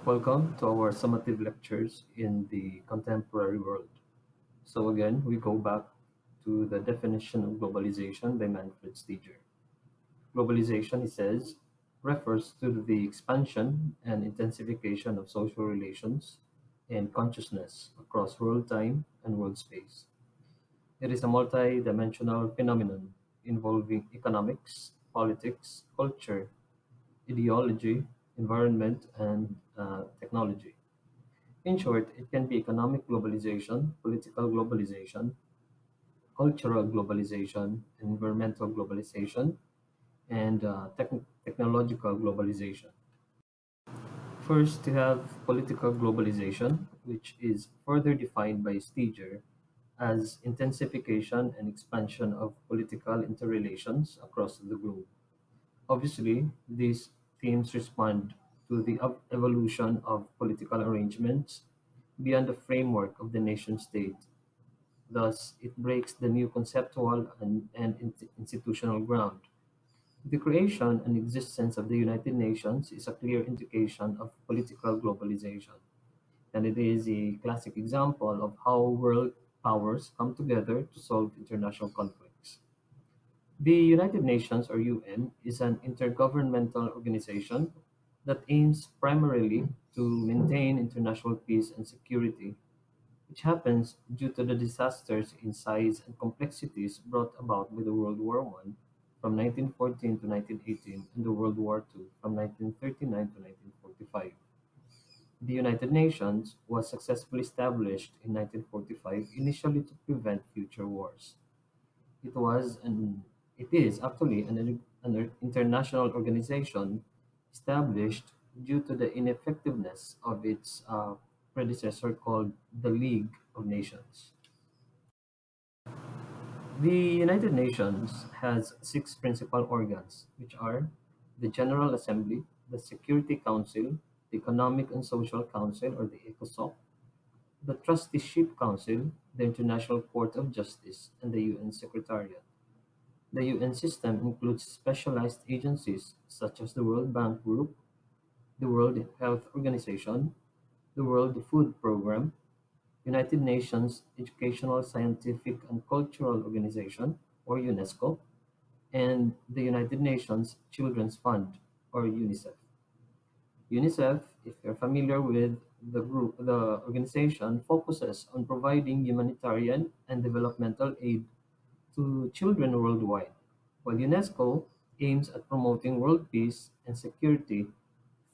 Welcome to our summative lectures in the contemporary world. So again, we go back to the definition of globalization by Manfred Stiger. Globalization, he says, refers to the expansion and intensification of social relations and consciousness across world time and world space. It is a multi-dimensional phenomenon involving economics, politics, culture, ideology, environment, and technology. In short, it can be economic globalization, political globalization, cultural globalization, environmental globalization, and technological globalization. First, you have political globalization, which is further defined by Stiger as intensification and expansion of political interrelations across the globe. Obviously, these themes respond to the evolution of political arrangements beyond the framework of the nation state. Thus, it breaks the new conceptual and institutional ground. The creation and existence of the United Nations is a clear indication of political globalization, and it is a classic example of how world powers come together to solve international conflicts. The United Nations, or UN, is an intergovernmental organization that aims primarily to maintain international peace and security, which happens due to the disasters in size and complexities brought about by the World War I from 1914 to 1918 and the World War II from 1939 to 1945. The United Nations was successfully established in 1945 initially to prevent future wars. It was and it is actually an international organization established due to the ineffectiveness of its predecessor called the League of Nations. The United Nations has six principal organs, which are the General Assembly, the Security Council, the Economic and Social Council, or the ECOSOC, the Trusteeship Council, the International Court of Justice, and the UN Secretariat. The UN system includes specialized agencies such as the World Bank Group, the World Health Organization, the World Food Programme, United Nations Educational, Scientific and Cultural Organization, or UNESCO, and the United Nations Children's Fund, or UNICEF. UNICEF, if you're familiar with the organization focuses on providing humanitarian and developmental aid to children worldwide, while UNESCO aims at promoting world peace and security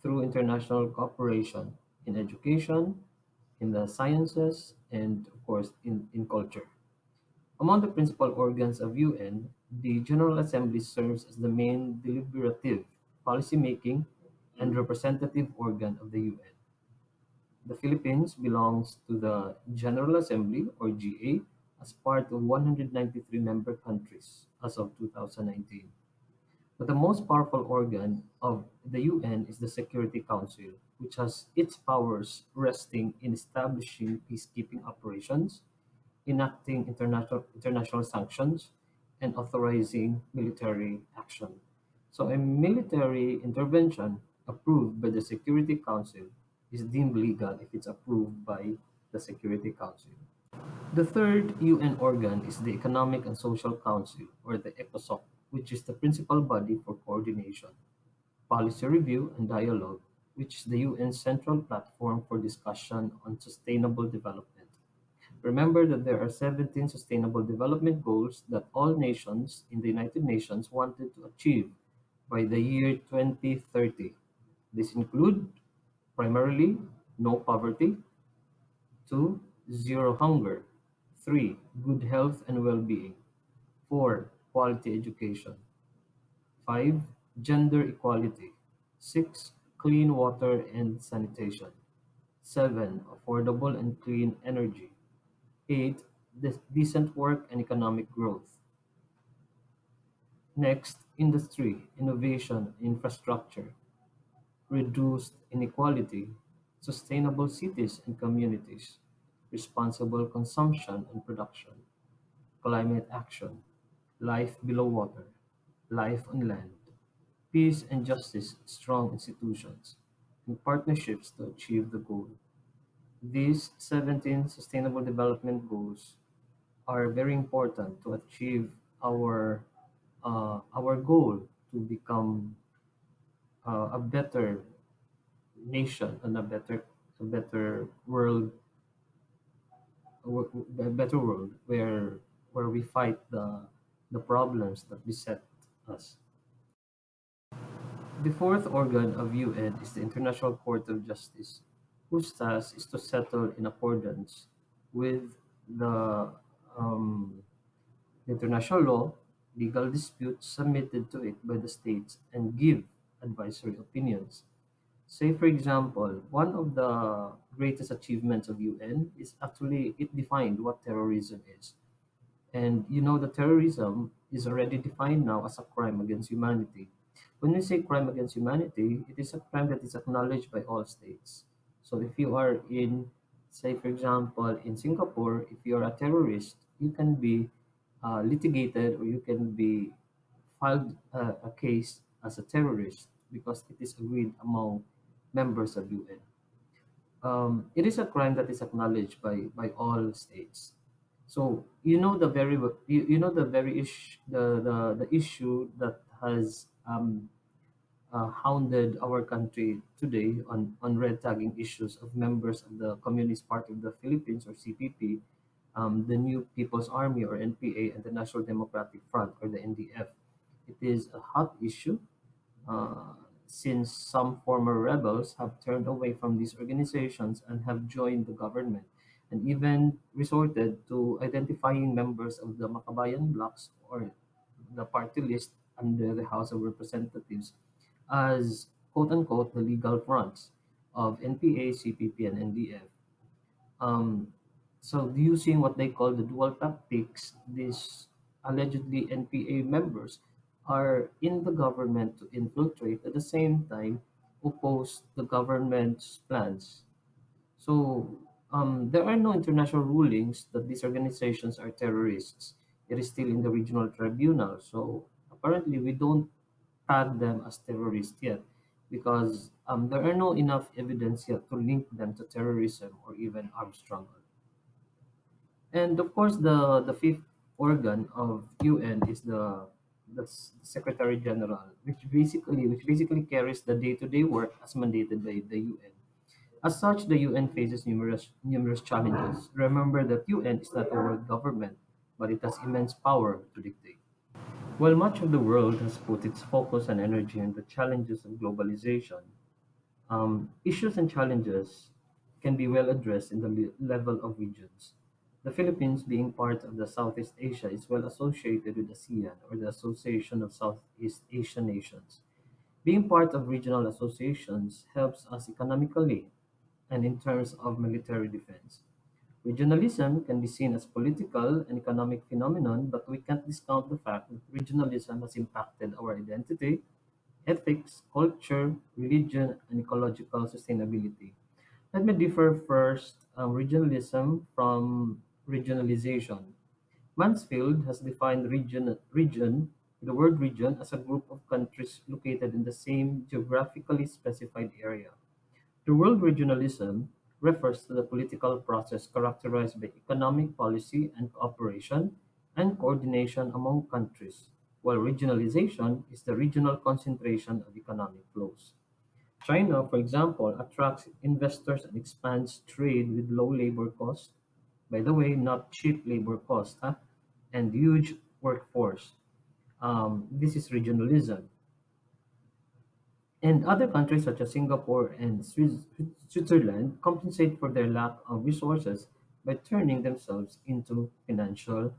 through international cooperation in education, in the sciences, and of course in culture. Among the principal organs of UN, the General Assembly serves as the main deliberative, policy-making, and representative organ of the UN. The Philippines belongs to the General Assembly, or GA, as part of 193 member countries as of 2019. But the most powerful organ of the UN is the Security Council, which has its powers resting in establishing peacekeeping operations, enacting international sanctions, and authorizing military action. So a military intervention approved by the Security Council is deemed legal if it's approved by the Security Council. The third UN organ is the Economic and Social Council, or the ECOSOC, which is the principal body for coordination, policy review, and dialogue, which is the UN's central platform for discussion on sustainable development. Remember that there are 17 sustainable development goals that all nations in the United Nations wanted to achieve by the year 2030. These include primarily no poverty, 2. Zero hunger, 3. Good health and well-being, 4. Quality education, 5. Gender equality, 6. Clean water and sanitation, 7. Affordable and clean energy, 8. Decent work and economic growth. Next, industry, innovation, infrastructure, reduced inequality, sustainable cities and communities, responsible consumption and production, climate action, life below water, life on land, peace and justice, strong institutions, and partnerships to achieve the goal. These 17 Sustainable Development Goals are very important to achieve our our goal to become a better nation and a better world, a better world where we fight the problems that beset us. The fourth organ of UN is the International Court of Justice, whose task is to settle in accordance with the um, international law, legal disputes submitted to it by the states, and give advisory opinions. Say, for example, one of the greatest achievements of UN is actually it defined what terrorism is. And you know that terrorism is already defined now as a crime against humanity. When we say crime against humanity, it is a crime that is acknowledged by all states. So if you are in, say for example, in Singapore, if you are a terrorist, you can be litigated or you can be filed a case as a terrorist because it is agreed among members of UN. It is a crime that is acknowledged by all states. So you know the very the issue that has hounded our country today on red tagging issues of members of the Communist Party of the Philippines or CPP, the New People's Army or NPA, and the National Democratic Front or the NDF. It is a hot issue uh, since some former rebels have turned away from these organizations and have joined the government, and even resorted to identifying members of the Makabayan blocs or the party list under the House of Representatives as quote unquote the legal fronts of NPA, CPP, and NDF. Um, so using what they call the dual tactics, these allegedly NPA members are in the government to infiltrate at the same time oppose the government's plans. So there are no international rulings that these organizations are terrorists. It is still in the regional tribunal. So apparently we don't tag them as terrorists yet because there are no enough evidence yet to link them to terrorism or even armed struggle. And of course, the fifth organ of UN is the Secretary General, which basically carries the day-to-day work as mandated by the UN. As such, the UN faces numerous challenges. Remember that UN is not a world government, but it has immense power to dictate. While much of the world has put its focus and energy on the challenges of globalization, issues and challenges can be well addressed in the level of regions. The Philippines, being part of the Southeast Asia, is well associated with ASEAN, or the Association of Southeast Asian Nations. Being part of regional associations helps us economically and in terms of military defense. Regionalism can be seen as political and economic phenomenon, but we can't discount the fact that regionalism has impacted our identity, ethics, culture, religion, and ecological sustainability. Let me differ first regionalism from regionalization. Mansfield has defined the word region, as a group of countries located in the same geographically specified area. The word regionalism refers to the political process characterized by economic policy and cooperation and coordination among countries, while regionalization is the regional concentration of economic flows. China, for example, attracts investors and expands trade with low labor costs. By the way, not cheap labor costs, huh? And huge workforce. This is regionalism. And other countries such as Singapore and Switzerland compensate for their lack of resources by turning themselves into financial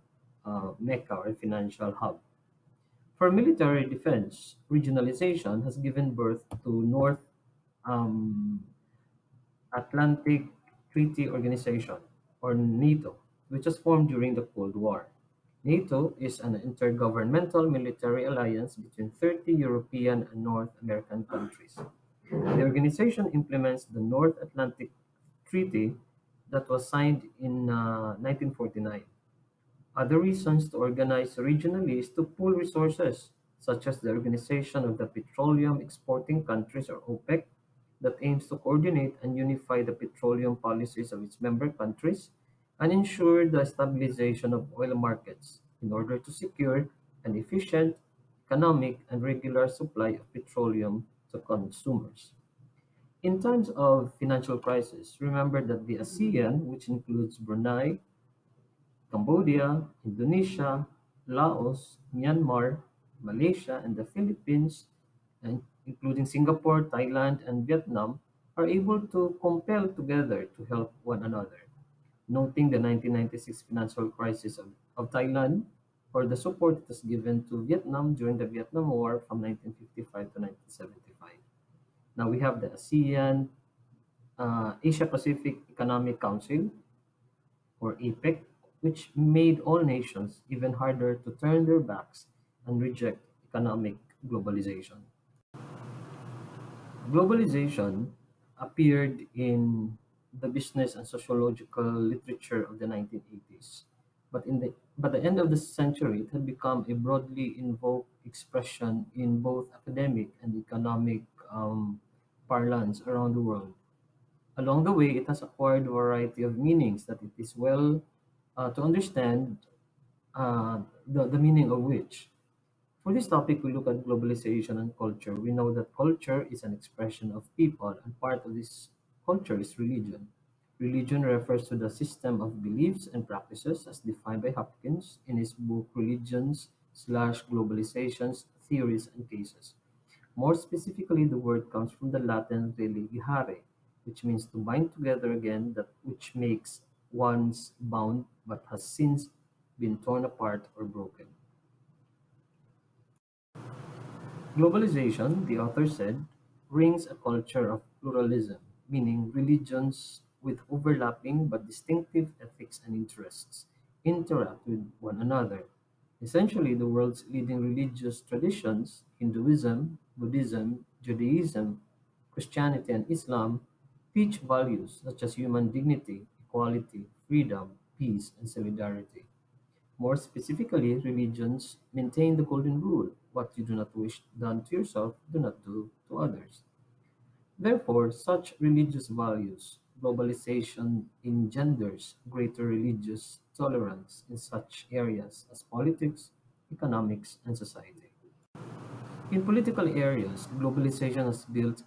mecca or financial hub. For military defense, regionalization has given birth to North um, Atlantic Treaty Organization, or NATO, which was formed during the Cold War. NATO is an intergovernmental military alliance between 30 European and North American countries. The organization implements the North Atlantic Treaty that was signed in 1949. Other reasons to organize regionally is to pool resources, such as the Organization of the Petroleum Exporting Countries or OPEC, the aims to coordinate and unify the petroleum policies of its member countries and ensure the stabilization of oil markets in order to secure an efficient, economic, and regular supply of petroleum to consumers. In times of financial crisis, remember that the ASEAN, which includes Brunei, Cambodia, Indonesia, Laos, Myanmar, Malaysia, and the Philippines, and including Singapore, Thailand, and Vietnam, are able to compel together to help one another. Noting the 1996 financial crisis of Thailand, or the support it was given to Vietnam during the Vietnam War from 1955 to 1975. Now we have the ASEAN, Asia Pacific Economic Council, or APEC, which made all nations even harder to turn their backs and reject economic globalization. Globalization appeared in the business and sociological literature of the 1980s, but the end of the century it had become a broadly invoked expression in both academic and economic parlance around the world. Along the way, it has acquired a variety of meanings that it is well to understand the meaning of which. For this topic, we look at globalization and culture. We know that culture is an expression of people, and part of this culture is religion. Religion refers to the system of beliefs and practices as defined by Hopkins in his book Religions slash Globalizations, Theories and Cases. More specifically, the word comes from the Latin religare, which means to bind together again that which makes once bound but has since been torn apart or broken. Globalization, the author said, brings a culture of pluralism, meaning religions with overlapping but distinctive ethics and interests interact with one another. Essentially, the world's leading religious traditions, Hinduism, Buddhism, Judaism, Christianity, and Islam, teach values such as human dignity, equality, freedom, peace, and solidarity. More specifically, religions maintain the golden rule: what you do not wish done to yourself, do not do to others. Therefore, such religious values, globalization engenders greater religious tolerance in such areas as politics, economics, and society. In political areas, globalization has built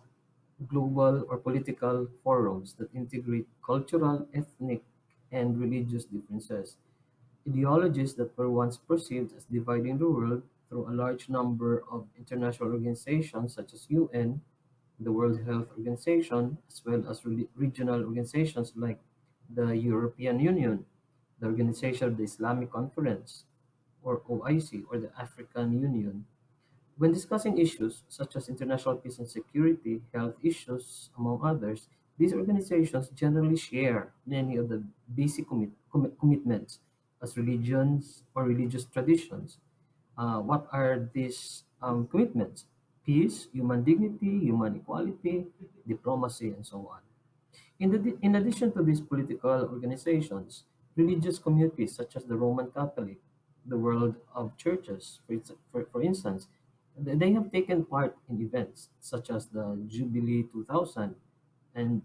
global or political forums that integrate cultural, ethnic, and religious differences. Ideologies that were once perceived as dividing the world through a large number of international organizations such as UN, the World Health Organization, as well as regional organizations like the European Union, the Organization of the Islamic Conference, or OIC, or the African Union. When discussing issues such as international peace and security, health issues, among others, these organizations generally share many of the basic commitments as religions or religious traditions. What are these commitments? Peace, human dignity, human equality, diplomacy, and so on. In addition to these political organizations, religious communities such as the Roman Catholic, the World of Churches, for instance, they have taken part in events such as the Jubilee 2000. And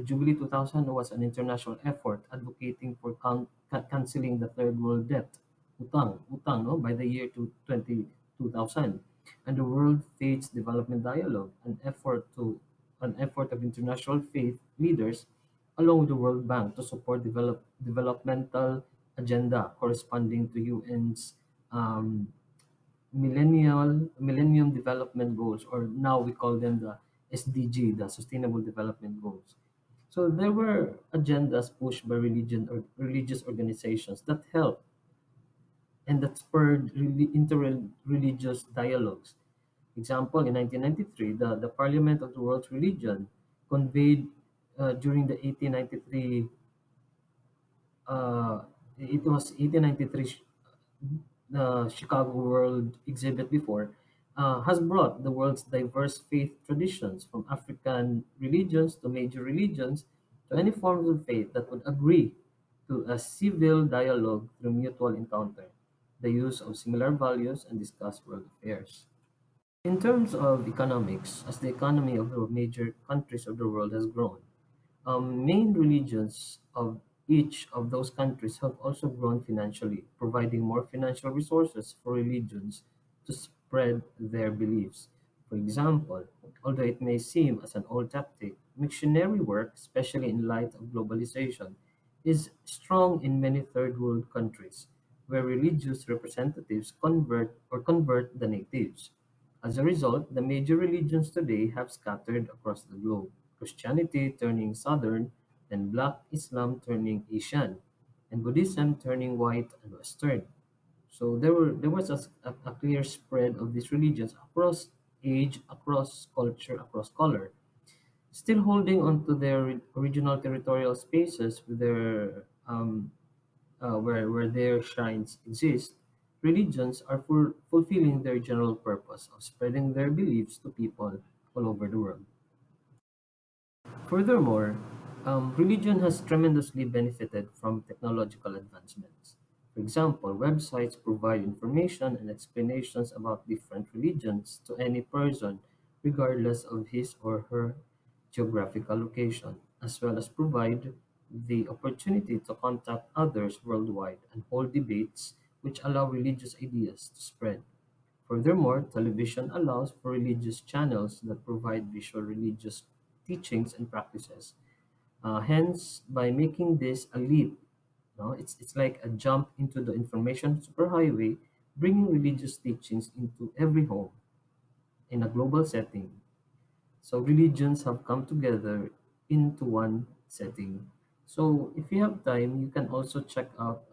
Jubilee 2000 was an international effort advocating for canceling the third world debt, utang, no, by the year 2000, and the World Faiths Development Dialogue, an effort of international faith leaders along with the World Bank to support developmental agenda corresponding to UN's um, Millennium Development Goals, or now we call them the SDG, the Sustainable Development Goals. So there were agendas pushed by religion or religious organizations that helped and that spurred inter-religious dialogues. Example, in 1993, the Parliament of the World's Religion conveyed during the 1893 it was 1893 the Chicago World exhibit before, has brought the world's diverse faith traditions from African religions to major religions to any forms of faith that would agree to a civil dialogue through mutual encounter, the use of similar values, and discuss world affairs. In terms of economics, as the economy of the major countries of the world has grown, main religions of each of those countries have also grown financially, providing more financial resources for religions to spread their beliefs. For example, although it may seem as an old tactic, missionary work, especially in light of globalization, is strong in many third world countries, where religious representatives convert the natives. As a result, the major religions today have scattered across the globe. Christianity turning southern, and Black Islam turning Asian, and Buddhism turning white and Western. So there was a clear spread of these religions across age, across culture, across color, still holding on to their original territorial spaces with their where their shrines exist. Religions are fulfilling their general purpose of spreading their beliefs to people all over the world. Furthermore, religion has tremendously benefited from technological advancements. For example, websites provide information and explanations about different religions to any person, regardless of his or her geographical location, as well as provide the opportunity to contact others worldwide and hold debates which allow religious ideas to spread. Furthermore, television allows for religious channels that provide visual religious teachings and practices. Hence, by making this a leap, it's like a jump into the information superhighway, bringing religious teachings into every home in a global setting. So religions have come together into one setting. So if you have time, you can also check out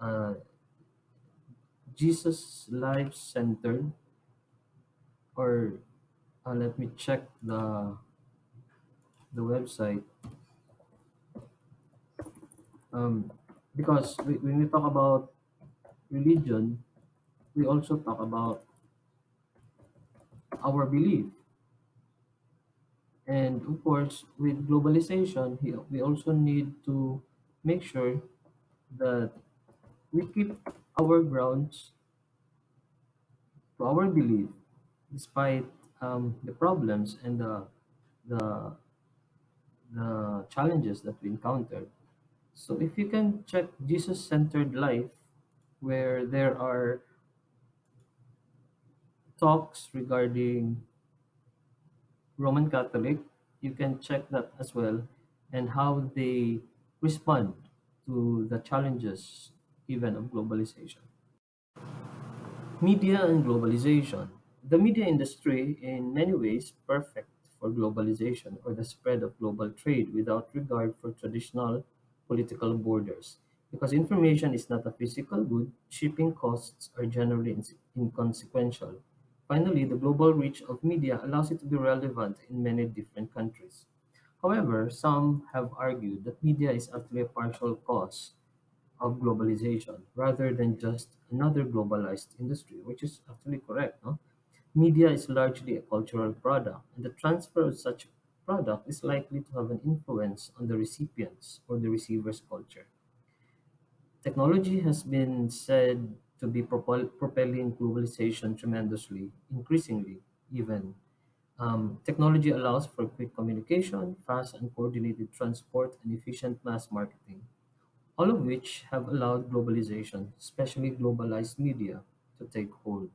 Jesus Life Centered, or let me check the website. Um, because when we talk about religion, we also talk about our belief. And of course, with globalization, we also need to make sure that we keep our grounds to our belief, despite the problems and the the challenges that we encounter. So if you can check Jesus-centered life, where there are talks regarding Roman Catholic, you can check that as well, and how they respond to the challenges even of globalization. Media and globalization. The media industry, in many ways, perfect for globalization or the spread of global trade without regard for traditional political borders. Because information is not a physical good, shipping costs are generally inconsequential. Finally, the global reach of media allows it to be relevant in many different countries. However, some have argued that media is actually a partial cause of globalization rather than just another globalized industry, which is actually correct. No? Media is largely a cultural product, and the transfer of such product is likely to have an influence on the recipient's or the receiver's culture. Technology has been said to be propelling globalization tremendously, increasingly, even. Technology allows for quick communication, fast and coordinated transport, and efficient mass marketing, all of which have allowed globalization, especially globalized media, to take hold.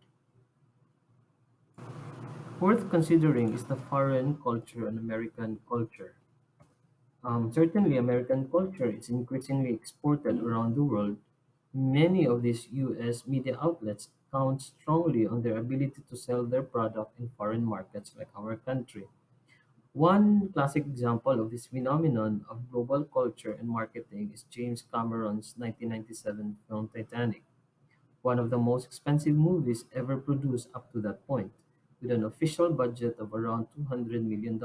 Worth considering is the foreign culture and American culture. Certainly, American culture is increasingly exported around the world. Many of these US media outlets count strongly on their ability to sell their product in foreign markets like our country. One classic example of this phenomenon of global culture and marketing is James Cameron's 1997 film Titanic, one of the most expensive movies ever produced up to that point, with an official budget of around $200 million.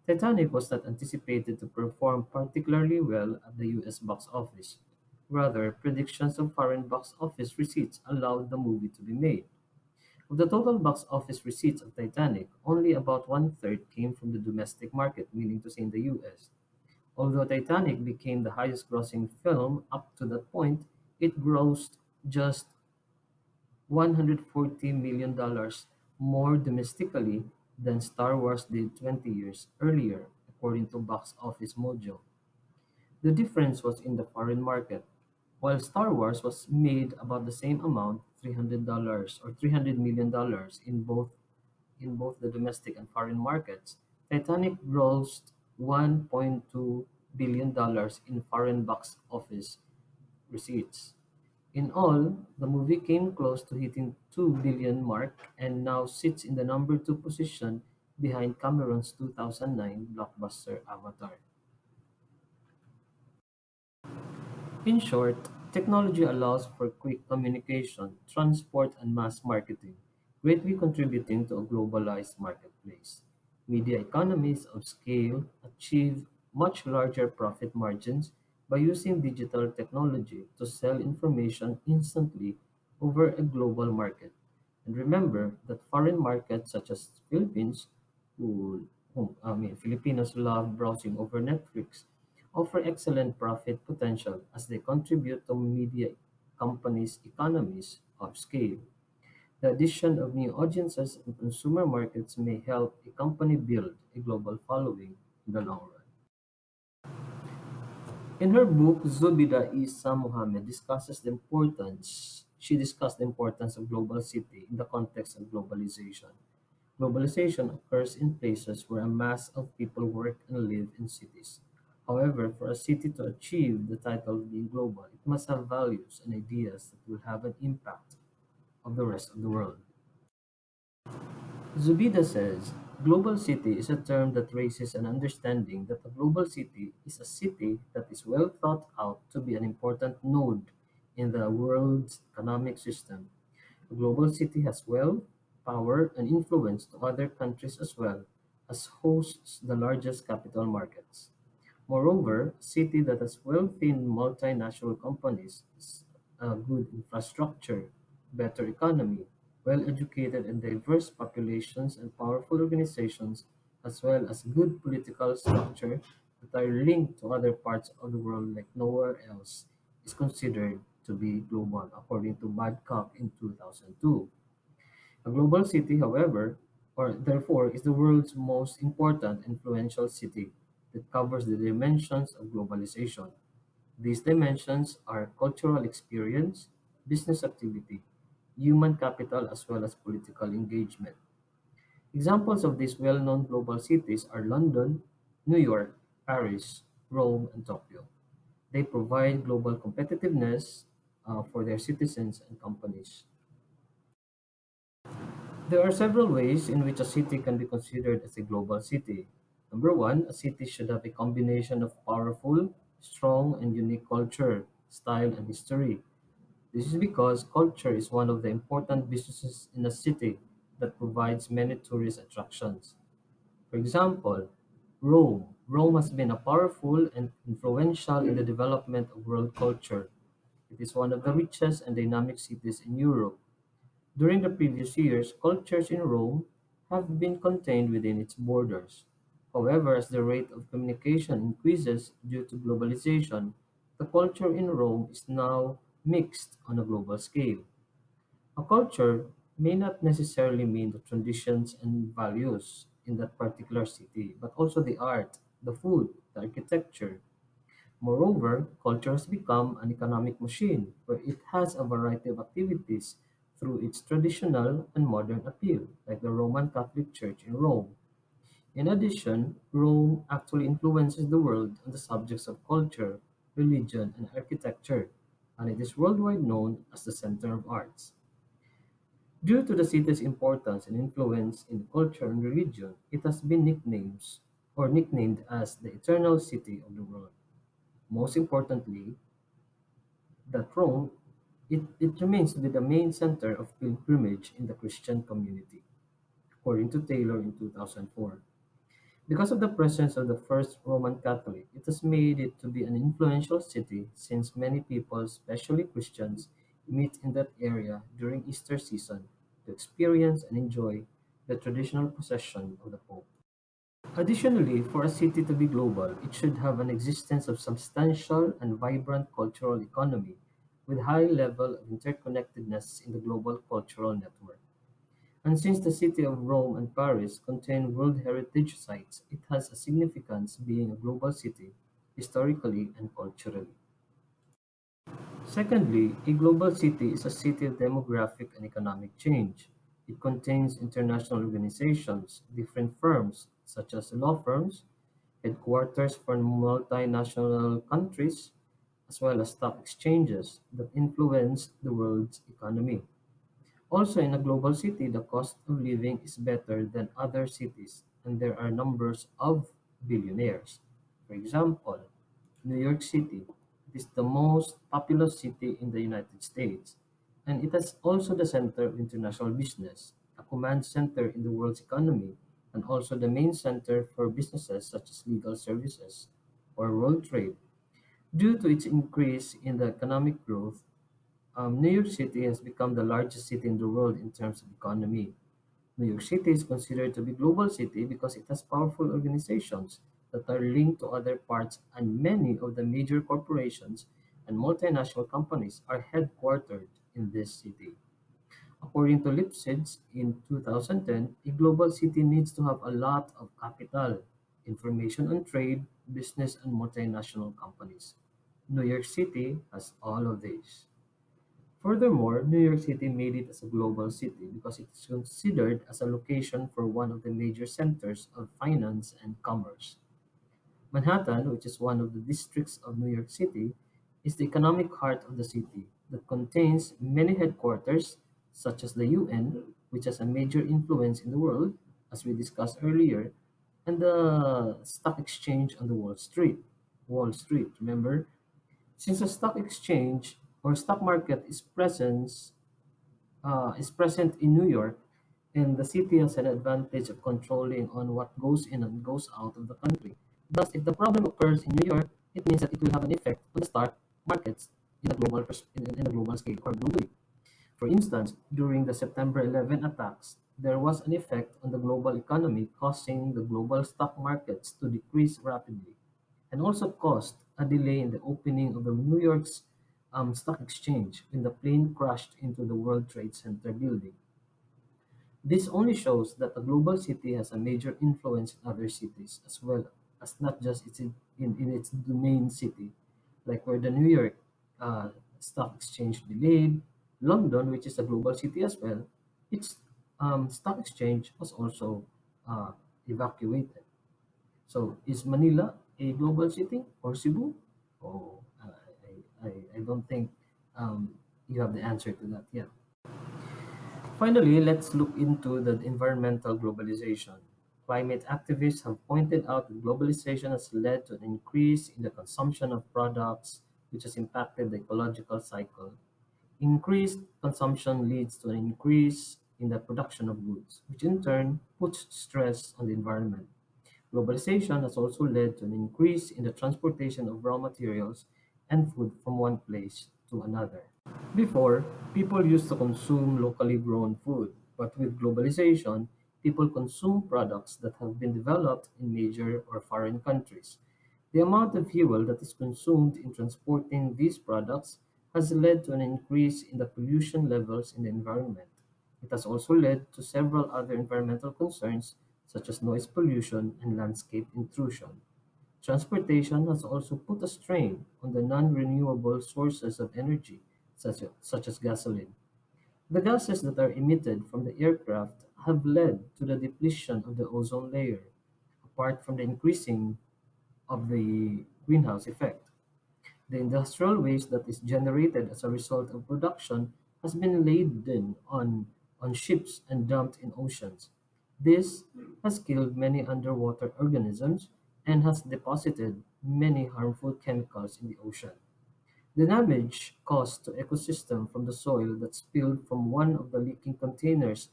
Titanic was not anticipated to perform particularly well at the US box office. Rather, predictions of foreign box office receipts allowed the movie to be made. Of the total box office receipts of Titanic, only about one-third came from the domestic market, meaning to say in the US. Although Titanic became the highest grossing film up to that point, it grossed just $140 million more domestically than Star Wars did 20 years earlier, according to Box Office Mojo. The difference was in the foreign market. While Star Wars was made about the same amount, $300 or $300 million in both the domestic and foreign markets, Titanic grossed $1.2 billion in foreign box office receipts. In all, the movie came close to hitting 2 billion mark and now sits in the number 2 position behind Cameron's 2009 blockbuster Avatar. In short, technology allows for quick communication, transport, and mass marketing, greatly contributing to a globalized marketplace. Media economies of scale achieve much larger profit margins by using digital technology to sell information instantly over a global market. And remember that foreign markets such as Philippines, Filipinos love browsing over Netflix, offer excellent profit potential as they contribute to media companies' economies of scale. The addition of new audiences and consumer markets may help a company build a global following in the long run. In her book, Zubida Isa Mohammed she discussed the importance of global city in the context of globalization. Globalization occurs in places where a mass of people work and live in cities. However, for a city to achieve the title of being global, it must have values and ideas that will have an impact on the rest of the world. Zubida says, global city is a term that raises an understanding that a global city is a city that is well thought out to be an important node in the world's economic system. A global city has wealth, power, and influence to other countries as well as hosts the largest capital markets. Moreover, a city that has wealthy multinational companies, a good infrastructure, better economy, well-educated and diverse populations and powerful organizations, as well as good political structure that are linked to other parts of the world like nowhere else, is considered to be global, according to Badcock in 2002. A global city, however, or therefore, is the world's most important influential city that covers the dimensions of globalization. These dimensions are cultural experience, business activity, human capital, as well as political engagement. Examples of these well-known global cities are London, New York, Paris, Rome, and Tokyo. They provide global competitiveness for their citizens and companies. There are several ways in which a city can be considered as a global city. Number one, a city should have a combination of powerful, strong, and unique culture, style, and history. This is because culture is one of the important businesses in a city that provides many tourist attractions. For example, Rome. Rome has been a powerful and influential in the development of world culture. It is one of the richest and dynamic cities in Europe. During the previous years, cultures in Rome have been contained within its borders. However, as the rate of communication increases due to globalization, the culture in Rome is now mixed on a global scale. A culture may not necessarily mean the traditions and values in that particular city, but also the art, the food, the architecture. Moreover, culture has become an economic machine where it has a variety of activities through its traditional and modern appeal, like the Roman Catholic Church in Rome. In addition, Rome actually influences the world on the subjects of culture, religion, and architecture, and it is worldwide known as the center of arts. Due to the city's importance and influence in culture and religion, it has been nicknamed as the eternal city of the world. Most importantly, that Rome, it remains to be the main center of pilgrimage in the Christian community, according to Taylor in 2004. Because of the presence of the first Roman Catholic, it has made it to be an influential city since many people, especially Christians, meet in that area during Easter season to experience and enjoy the traditional procession of the Pope. Additionally, for a city to be global, it should have an existence of substantial and vibrant cultural economy with high level of interconnectedness in the global cultural network. And since the city of Rome and Paris contain World Heritage sites, it has a significance being a global city, historically and culturally. Secondly, a global city is a city of demographic and economic change. It contains international organizations, different firms, such as law firms, headquarters for multinational countries, as well as stock exchanges that influence the world's economy. Also, in a global city, the cost of living is better than other cities, and there are numbers of billionaires. For example, New York City is the most populous city in the United States, and it is also the center of international business, a command center in the world's economy, and also the main center for businesses such as legal services or world trade. Due to its increase in the economic growth, New York City has become the largest city in the world in terms of economy. New York City is considered to be global city because it has powerful organizations that are linked to other parts, and many of the major corporations and multinational companies are headquartered in this city. According to Lipschitz in 2010, a global city needs to have a lot of capital, information on trade, business, and multinational companies. New York City has all of these. Furthermore, New York City made it as a global city because it is considered as a location for one of the major centers of finance and commerce. Manhattan, which is one of the districts of New York City, is the economic heart of the city that contains many headquarters, such as the UN, which has a major influence in the world, as we discussed earlier, and the stock exchange on the Wall Street. Wall Street, remember? Since a stock exchange or stock market is present in New York, and the city has an advantage of controlling on what goes in and goes out of the country. Thus, if the problem occurs in New York, it means that it will have an effect on the stock markets in a global scale or globally. For instance, during the September 11 attacks, there was an effect on the global economy, causing the global stock markets to decrease rapidly, and also caused a delay in the opening of the New York's stock exchange when the plane crashed into the World Trade Center building. This only shows that a global city has a major influence in other cities, as well as not just in its domain city, like where the New York uh, Stock Exchange delayed. London, which is a global city as well, its stock exchange was also uh, evacuated. So, is Manila a global city or Cebu? Oh, I don't think um, you have the answer to that yet. Finally, let's look into the environmental globalization. Climate activists have pointed out that globalization has led to an increase in the consumption of products, which has impacted the ecological cycle. Increased consumption leads to an increase in the production of goods, which in turn puts stress on the environment. Globalization has also led to an increase in the transportation of raw materials and food from one place to another. Before, people used to consume locally grown food, but with globalization, people consume products that have been developed in major or foreign countries. The amount of fuel that is consumed in transporting these products has led to an increase in the pollution levels in the environment. It has also led to several other environmental concerns, such as noise pollution and landscape intrusion. Transportation has also put a strain on the non-renewable sources of energy, such as gasoline. The gases that are emitted from the aircraft have led to the depletion of the ozone layer, apart from the increasing of the greenhouse effect. The industrial waste that is generated as a result of production has been laden on ships and dumped in oceans. This has killed many underwater organisms and has deposited many harmful chemicals in the ocean. The damage caused to ecosystem from the soil that spilled from one of the leaking containers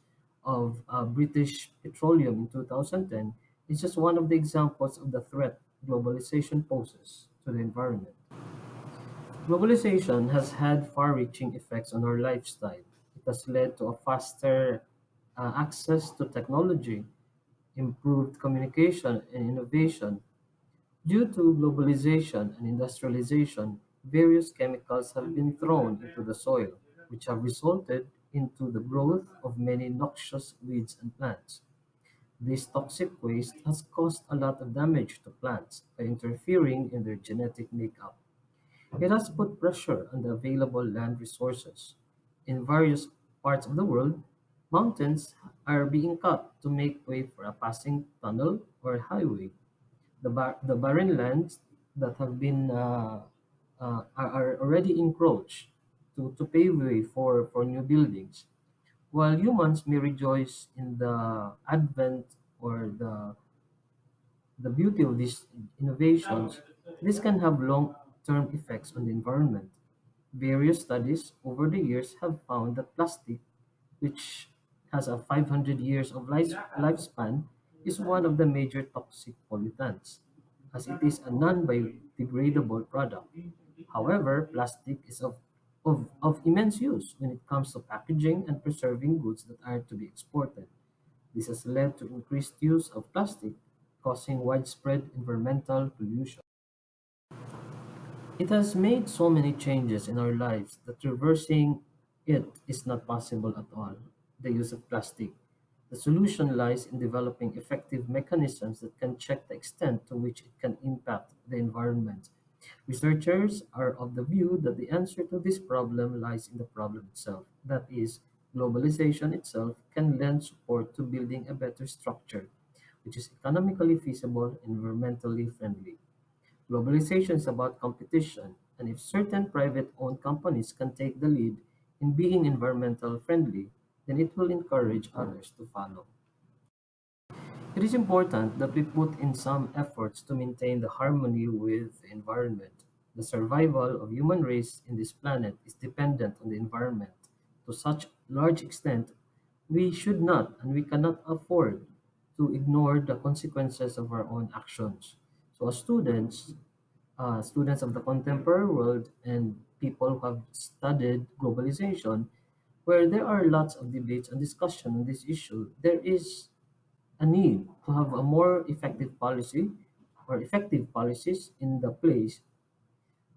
of British Petroleum in 2010 is just one of the examples of the threat globalization poses to the environment. Globalization has had far-reaching effects on our lifestyle. It has led to a faster access to technology, improved communication and innovation. Due to globalization and industrialization, various chemicals have been thrown into the soil, which have resulted into the growth of many noxious weeds and plants. This toxic waste has caused a lot of damage to plants by interfering in their genetic makeup. It has put pressure on the available land resources. In various parts of the world, mountains are being cut to make way for a passing tunnel or highway. The barren lands that have been are already encroached to pave way for new buildings. While humans may rejoice in the advent or the beauty of these innovations, this can have long-term effects on the environment. Various studies over the years have found that plastic, which has a 500 years of lifespan, is one of the major toxic pollutants, as it is a non-biodegradable product. However, plastic is of immense use when it comes to packaging and preserving goods that are to be exported. This has led to increased use of plastic, causing widespread environmental pollution. It has made so many changes in our lives that reversing it is not possible at all. The use of plastic. The solution lies in developing effective mechanisms that can check the extent to which it can impact the environment. Researchers are of the view that the answer to this problem lies in the problem itself. That is, globalization itself can lend support to building a better structure, which is economically feasible and environmentally friendly. Globalization is about competition, and if certain private owned companies can take the lead in being environmental friendly, then it will encourage others to follow. It is important that we put in some efforts to maintain the harmony with the environment. The survival of human race in this planet is dependent on the environment. To such large extent, we should not and we cannot afford to ignore the consequences of our own actions. So as students of the contemporary world and people who have studied globalization, where there are lots of debates and discussion on this issue, there is a need to have a more effective policy or effective policies in the place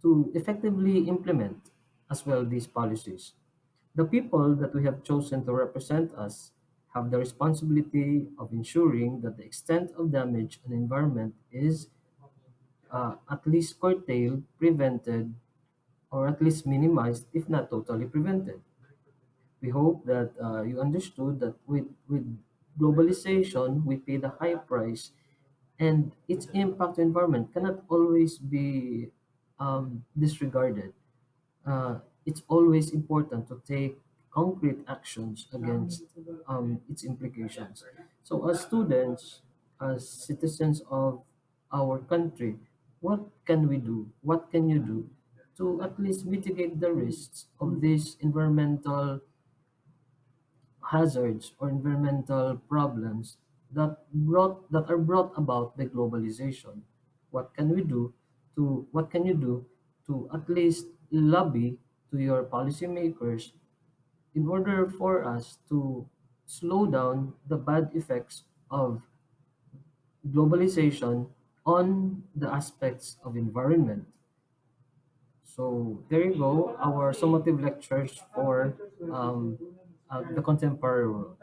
to effectively implement as well these policies. The people that we have chosen to represent us have the responsibility of ensuring that the extent of damage on the environment is at least curtailed, prevented, or at least minimized, if not totally prevented. We hope that you understood that with globalization, we pay the high price, and its impact on environment cannot always be disregarded. It's always important to take concrete actions against its implications. So, as students, as citizens of our country, what can we do? What can you do to at least mitigate the risks of these environmental hazards or environmental problems that are brought about by globalization? What can you do to at least lobby to your policymakers in order for us to slow down the bad effects of globalization on the aspects of environment? So there you go, our summative lectures for the contemporary world.